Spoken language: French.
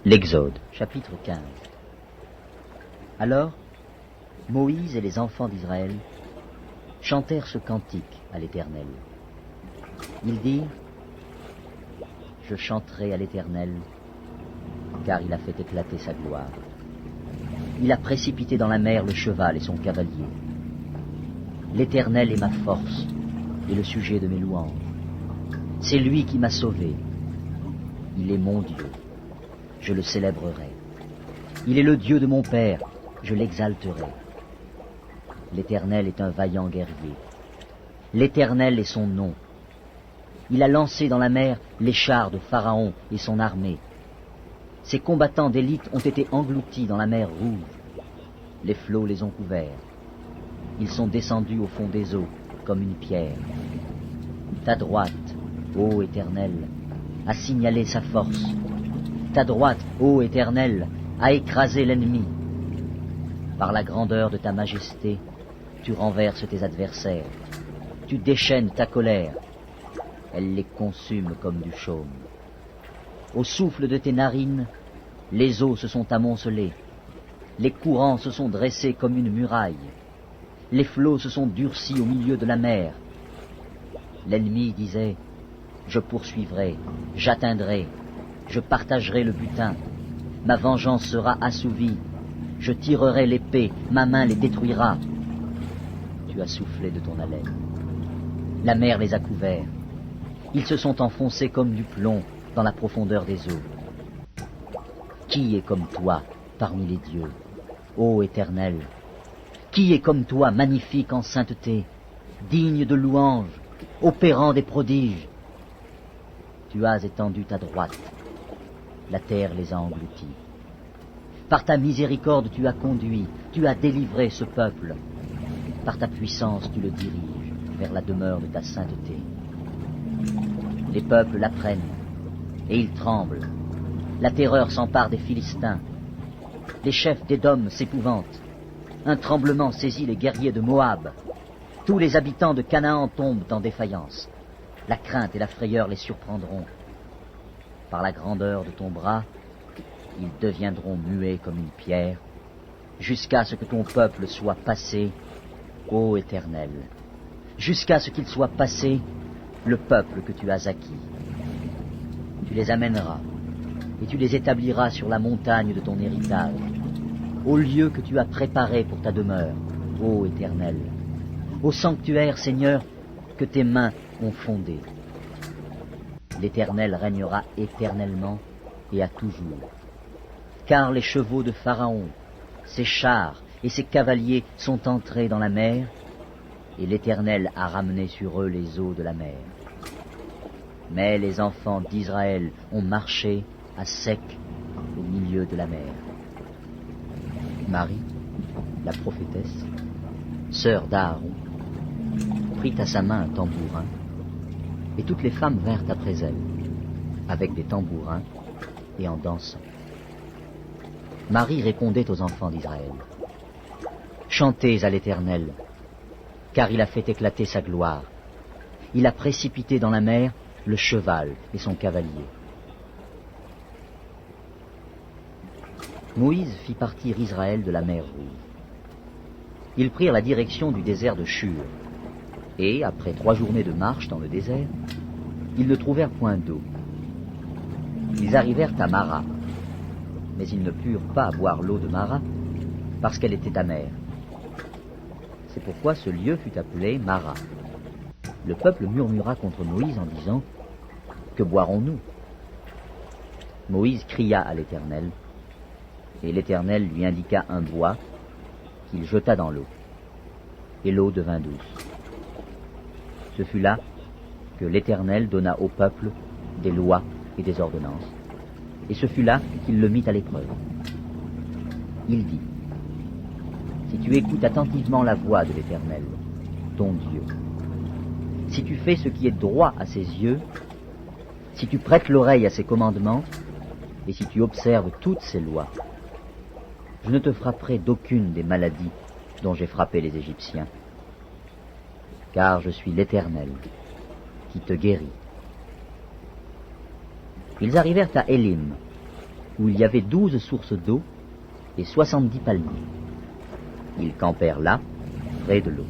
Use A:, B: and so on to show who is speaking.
A: L'Exode, chapitre 15. Alors, Moïse et les enfants d'Israël chantèrent ce cantique à l'Éternel. Ils dirent, « Je chanterai à l'Éternel, car il a fait éclater sa gloire. Il a précipité dans la mer le cheval et son cavalier. L'Éternel est ma force et le sujet de mes louanges. C'est lui qui m'a sauvé. Il est mon Dieu. Je le célébrerai. Il est le Dieu de mon Père, je l'exalterai. L'Éternel est un vaillant guerrier. L'Éternel est son nom. Il a lancé dans la mer les chars de Pharaon et son armée. Ses combattants d'élite ont été engloutis dans la mer Rouge. Les flots les ont couverts. Ils sont descendus au fond des eaux comme une pierre. Ta droite, ô Éternel, a signalé sa force. Ta droite, ô Éternel, a écrasé l'ennemi. Par la grandeur de ta majesté, tu renverses tes adversaires. Tu déchaînes ta colère. Elle les consume comme du chaume. Au souffle de tes narines, les eaux se sont amoncelées. Les courants se sont dressés comme une muraille. Les flots se sont durcis au milieu de la mer. L'ennemi disait, « Je poursuivrai, j'atteindrai, je partagerai le butin. Ma vengeance sera assouvie. Je tirerai l'épée, ma main les détruira. » Tu as soufflé de ton haleine. La mer les a couverts. Ils se sont enfoncés comme du plomb dans la profondeur des eaux. Qui est comme toi parmi les dieux, ô Éternel? Qui est comme toi magnifique en sainteté, digne de louange, opérant des prodiges? Tu as étendu ta droite. La terre les a engloutis. Par ta miséricorde tu as conduit, tu as délivré ce peuple. Par ta puissance tu le diriges vers la demeure de ta sainteté. Les peuples l'apprennent, et ils tremblent. La terreur s'empare des Philistins. Les chefs d'Édom s'épouvantent. Un tremblement saisit les guerriers de Moab. Tous les habitants de Canaan tombent en défaillance. La crainte et la frayeur les surprendront. Par la grandeur de ton bras, ils deviendront muets comme une pierre, jusqu'à ce que ton peuple soit passé, ô Éternel, jusqu'à ce qu'il soit passé, le peuple que tu as acquis. Tu les amèneras, et tu les établiras sur la montagne de ton héritage, au lieu que tu as préparé pour ta demeure, ô Éternel, au sanctuaire, Seigneur, que tes mains ont fondé. L'Éternel régnera éternellement et à toujours. Car les chevaux de Pharaon, ses chars et ses cavaliers sont entrés dans la mer, et l'Éternel a ramené sur eux les eaux de la mer. Mais les enfants d'Israël ont marché à sec au milieu de la mer. Marie, la prophétesse, sœur d'Aaron, prit à sa main un tambourin, et toutes les femmes vinrent après elle, avec des tambourins et en dansant. Marie répondait aux enfants d'Israël, « Chantez à l'Éternel, car il a fait éclater sa gloire. Il a précipité dans la mer le cheval et son cavalier. » Moïse fit partir Israël de la mer Rouge. Ils prirent la direction du désert de Shur, et, après 3 journées de marche dans le désert, ils ne trouvèrent point d'eau. Ils arrivèrent à Mara, mais ils ne purent pas boire l'eau de Mara, parce qu'elle était amère. C'est pourquoi ce lieu fut appelé Mara. Le peuple murmura contre Moïse en disant, « Que boirons-nous » Moïse cria à l'Éternel, et l'Éternel lui indiqua un bois qu'il jeta dans l'eau, et l'eau devint douce. Ce fut là que l'Éternel donna au peuple des lois et des ordonnances, et ce fut là qu'il le mit à l'épreuve. Il dit, « Si tu écoutes attentivement la voix de l'Éternel, ton Dieu, si tu fais ce qui est droit à ses yeux, si tu prêtes l'oreille à ses commandements, et si tu observes toutes ses lois, je ne te frapperai d'aucune des maladies dont j'ai frappé les Égyptiens, car je suis l'Éternel qui te guérit. » Ils arrivèrent à Élim, où il y avait 12 sources d'eau et 70 palmiers. Ils campèrent là, près de l'eau.